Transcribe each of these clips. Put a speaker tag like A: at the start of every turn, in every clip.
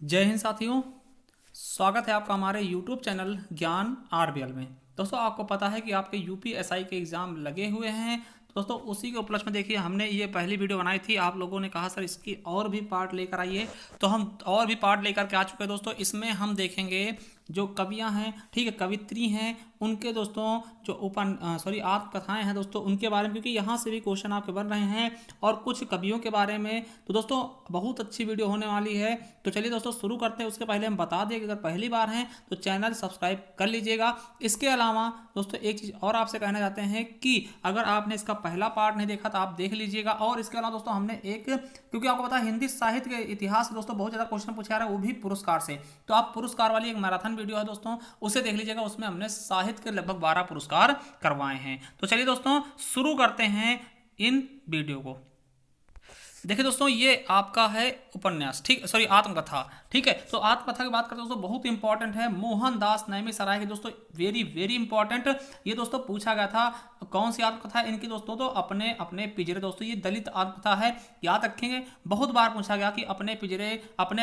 A: जय हिंद साथियों। स्वागत है आपका हमारे YouTube चैनल ज्ञान आरबीएल में। दोस्तों आपको पता है कि आपके यूपीएसआई के एग्ज़ाम लगे हुए हैं। दोस्तों उसी के उपलक्ष्य में देखिए हमने ये पहली वीडियो बनाई थी। आप लोगों ने कहा सर इसकी और भी पार्ट लेकर आइए, तो हम और भी पार्ट लेकर के आ चुके हैं। दोस्तों इसमें हम देखेंगे जो कवियाँ हैं, ठीक है, कवित्री हैं, उनके दोस्तों जो आत्मकथाएं हैं दोस्तों, उनके बारे में, क्योंकि यहाँ से भी क्वेश्चन आपके बन रहे हैं और कुछ कवियों के बारे में। तो दोस्तों बहुत अच्छी वीडियो होने वाली है। तो चलिए दोस्तों शुरू करते हैं। उसके पहले हम बता दें कि अगर पहली बार हैं तो चैनल सब्सक्राइब कर लीजिएगा। इसके अलावा दोस्तों एक चीज़ और आपसे कहना चाहते हैं कि अगर आपने इसका पहला पार्ट नहीं देखा तो आप देख लीजिएगा। और इसके अलावा दोस्तों हमने क्योंकि आपको पता है हिंदी साहित्य के इतिहास से दोस्तों बहुत ज़्यादा क्वेश्चन पूछा जा रहा है, वो भी पुरस्कार से। तो आप पुरस्कार वाली एक मैराथन वीडियो है दोस्तों, उसे देख लीजिएगा। उसमें हमने साहित्य के लगभग 12 पुरस्कार करवाए हैं। तो चलिए दोस्तों शुरू करते हैं इन वीडियो को। देखिए दोस्तों ये आपका है उपन्यास, आत्मकथा, ठीक है। तो आत्मकथा की बात करते हैं दोस्तों, बहुत इंपॉर्टेंट है। मोहनदास नैमिषारण्य की दोस्तों वेरी वेरी इंपॉर्टेंट। ये दोस्तों पूछा गया था कौन सी आत्मकथा है इनकी दोस्तों, तो अपने अपने पिंजरे। दोस्तों ये दलित आत्मकथा है, याद रखेंगे। बहुत बार पूछा गया कि अपने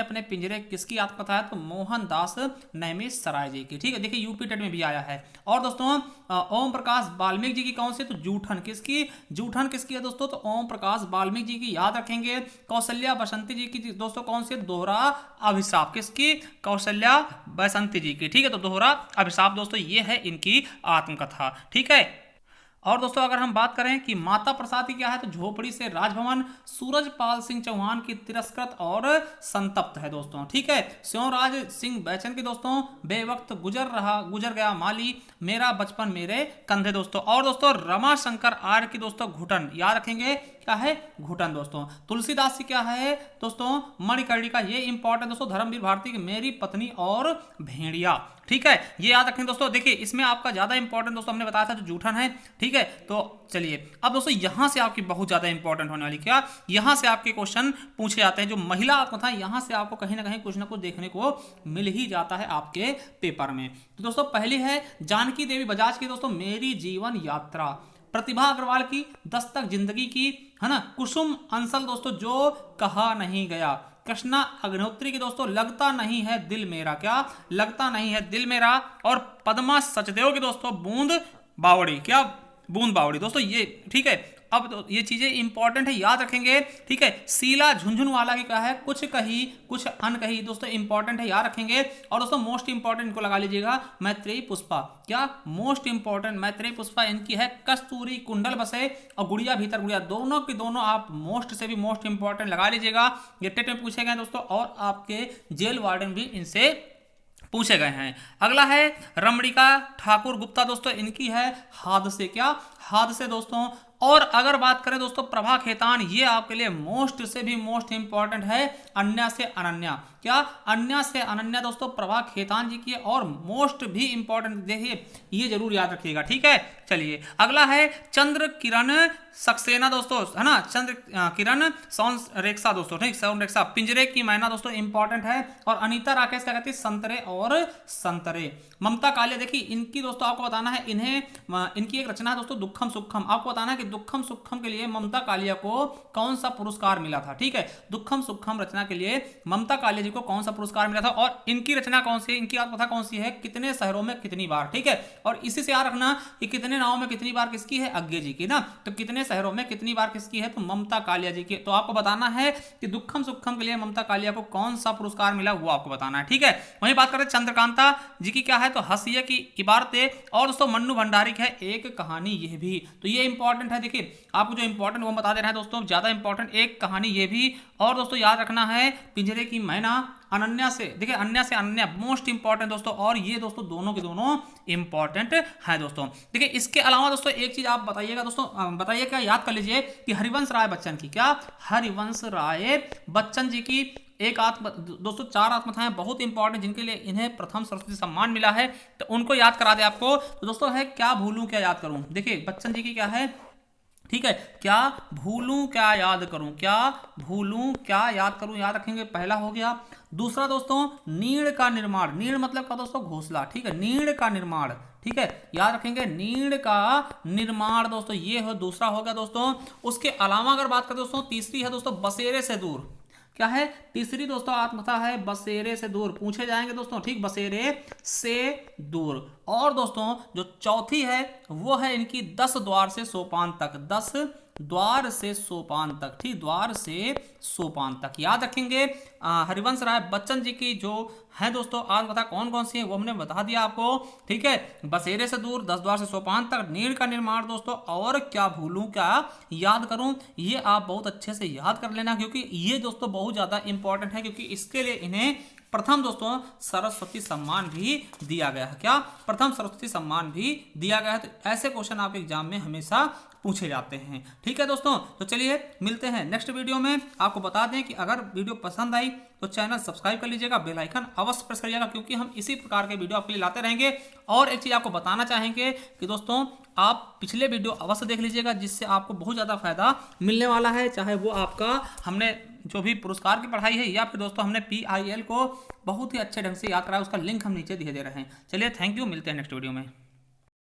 A: अपने पिंजरे किसकी आत्मकथा है, तो मोहनदास नैमिषारण्य जी की, ठीक है। देखिए यूपी टेट में भी आया है। और दोस्तों ओम प्रकाश वाल्मीकि जी की कौन सी, तो जूठन किसकी है दोस्तों, तो ओम प्रकाश वाल्मीकि जी की, याद रखेंगे। कौशल्या बसंती जी की दोस्तों कौन सी, दोहरा अभिशाप, किसकी, कौशल्या बसंती जी की, ठीक है। तो दोहरा अभिशाप दोस्तों ये है इनकी आत्मकथा, ठीक है। और दोस्तों अगर हम बात करें कि माता प्रसाद की क्या है, तो झोपड़ी से राजभवन, सूरजपाल सिंह चौहान की तिरस्कृत और संतप्त है दोस्तों, ठीक है। स्योराज सिंह बैचन की दोस्तों बेवक्त गुजर गया माली, मेरा बचपन मेरे कंधे दोस्तों। और दोस्तों रमाशंकर आर्य की दोस्तों घुटन, याद रखेंगे क्या है, घुटन दोस्तों। तुलसीदास की क्या है दोस्तों, मणिकर्णिका, ये इंपॉर्टेंट दोस्तों। धर्मवीर भारती की मेरी पत्नी और भेड़िया, ठीक है, ये याद रखें दोस्तों। देखिए इसमें आपका ज्यादा इंपॉर्टेंट दोस्तों हमने बताया था जो जूठन है, ठीक है। तो चलिए अब दोस्तों यहां से आपकी बहुत ज्यादा इंपॉर्टेंट होने वाली, क्या, यहां से आपके क्वेश्चन पूछे जाते हैं। जो महिला आत्मकथा यहां से आपको कहीं ना कहीं कुछ ना कुछ देखने को मिल ही जाता है आपके पेपर में। तो दोस्तों पहली है जानकी देवी बजाज की दोस्तों मेरी जीवन यात्रा, प्रतिभा अग्रवाल की दस्तक जिंदगी की, है ना, कुसुम अंसल दोस्तों जो कहा नहीं गया, कृष्णा अग्निहोत्री की दोस्तों लगता नहीं है दिल मेरा, क्या, लगता नहीं है दिल मेरा। और पद्मा सचदेव की दोस्तों बूंद बावड़ी, क्या, बूंद बावड़ी दोस्तों ये, ठीक है। अब तो ये चीजें इंपॉर्टेंट है, याद रखेंगे, ठीक है। शीला झुंझुनवाला की क्या है, कुछ कही कुछ अनकही दोस्तों इंपॉर्टेंट है, याद रखेंगे। और दोस्तों मोस्ट इंपॉर्टेंट इनको लगा लीजिएगा, मैत्रेयी पुष्पा, क्या, मोस्ट इंपॉर्टेंट मैत्रेयी पुष्पा इनकी है। कस्तूरी कुंडल बसे और गुड़िया भीतर गुड़िया, दोनों की दोनों आप मोस्ट से भी मोस्ट इंपॉर्टेंट लगा लीजिएगा। ये टेट में पूछे गए दोस्तों, और आपके जेल वार्डन भी इनसे पूछे गए हैं। अगला है रमणिका ठाकुर गुप्ता दोस्तों, इनकी है हादसे, क्या, हादसे दोस्तों। और अगर बात करें दोस्तों प्रभा खेतान, ये आपके लिए मोस्ट से भी मोस्ट इंपॉर्टेंट है। अन्या से अनन्या, क्या, अन्या से अनन्या दोस्तों प्रभा खेतान जी की है। और मोस्ट भी इंपॉर्टेंट देखिए ये जरूर याद रखिएगा, ठीक है। चलिए अगला है चंद्र किरण सक्सेना दोस्तों, है ना, चंद्र किरण सौन रेखा दोस्तों, ठीक, सौन रेखा, पिंजरे की मैना दोस्तों इंपॉर्टेंट है। और अनीता राकेश क्या कहती है, संतरे और संतरे। ममता कालिया देखिए इनकी दोस्तों आपको बताना है, इनकी एक रचना है दोस्तों दुखम सुखम। आपको बताना है कि दुखम सुखम के लिए ममता कालिया को कौन सा पुरस्कार मिला था, ठीक है। दुखम सुखम रचना के लिए ममता कालिया जी को कौन सा पुरस्कार मिला था। और इनकी रचना कौन सी है, इनकी आत्मकथा कौन सी है, कितने शहरों में कितनी बार, ठीक है। और इसी से याद रखना कि कितने नावों में कितनी बार किसकी है, अज्ञे जी की ना। तो कितने शहरों में कितनी बार किसकी है, तो ममता कालिया जी की। तो आपको बताना है कि दुखम सुखम के लिए ममता कालिया को कौन सा पुरस्कार मिला, वो आपको बताना है, ठीक है। वहीं बात करें चंद्रकांता जी की क्या है, तो हंसिया की इबारतें। और दोस्तों मन्नू भंडारी की है एक कहानी, यह भी, तो ये इंपॉर्टेंट है। देखिए आपको जो इंपॉर्टेंट वो बता दे रहा है दोस्तों, ज्यादा इंपॉर्टेंट एक कहानी ये भी। और दोस्तों याद रखना है पिंजरे की मैना, अनन्या से, देखिए अन्या से अनन्या मोस्ट इंपॉर्टेंट दोस्तों। और ये दोस्तों दोनों के दोनों इंपॉर्टेंट है दोस्तों। देखिए इसके अलावा दोस्तों एक चीज आप बताइएगा दोस्तों, बताइए क्या, याद कर लीजिए कि हरिवंश राय बच्चन की, क्या, हरिवंश राय बच्चन जी की एक दोस्तों 4 आत्मकथाएं बहुत इंपॉर्टेंट, जिनके लिए इन्हें प्रथम सरस्वती सम्मान मिला है। तो उनको याद करा दे आपको। तो दोस्तों है क्या भूलूं क्या याद करूं, देखिए बच्चन जी की क्या है, ठीक है, क्या भूलूं क्या याद करूं, क्या भूलूं क्या याद करूं, याद रखेंगे, पहला हो गया। दूसरा दोस्तों नीड़ का निर्माण, नीड़ मतलब का दोस्तों घोंसला, ठीक है, नीड़ का निर्माण, ठीक है, याद रखेंगे नीड़ का निर्माण दोस्तों, ये हो दूसरा हो गया दोस्तों। उसके अलावा अगर बात करें दोस्तों तीसरी है दोस्तों बसेरे से दूर, क्या है तीसरी दोस्तों आत्मकथा है बसेरे से दूर, पूछे जाएंगे दोस्तों, ठीक, बसेरे से दूर। और दोस्तों जो चौथी है वो है इनकी 10 द्वार से सोपान तक, 10 द्वार से सोपान तक, ठीक, द्वार से सोपान तक याद रखेंगे। हरिवंश राय बच्चन जी की जो है दोस्तों आत्मकथा कौन कौन सी है वो हमने बता दिया आपको, ठीक है। बसेरे से दूर, 10 द्वार से सोपान तक, नीड़ का निर्माण दोस्तों, और क्या भूलूं क्या याद करूं, ये आप बहुत अच्छे से याद कर लेना, क्योंकि ये दोस्तों बहुत ज्यादा इंपॉर्टेंट है, क्योंकि इसके लिए इन्हें प्रथम दोस्तों सरस्वती सम्मान भी दिया गया है। क्या, प्रथम सरस्वती सम्मान भी दिया गया है। तो ऐसे क्वेश्चन आपके एग्जाम में हमेशा पूछे जाते हैं, ठीक है दोस्तों। तो चलिए मिलते हैं नेक्स्ट वीडियो में। आपको बता दें कि अगर वीडियो पसंद आई तो चैनल सब्सक्राइब कर लीजिएगा, बेल आइकन अवश्य प्रेस करिएगा, क्योंकि हम इसी प्रकार के वीडियो आपके लिए लाते रहेंगे। और एक चीज आपको बताना चाहेंगे कि दोस्तों आप पिछले वीडियो अवश्य देख लीजिएगा, जिससे आपको बहुत ज़्यादा फायदा मिलने वाला है, चाहे वो आपका हमने जो भी पुरस्कार की पढ़ाई है या फिर दोस्तों हमने PIL को बहुत ही अच्छे ढंग से याद कराया, उसका लिंक हम नीचे दे रहे हैं। चलिए थैंक यू, मिलते हैं नेक्स्ट वीडियो में।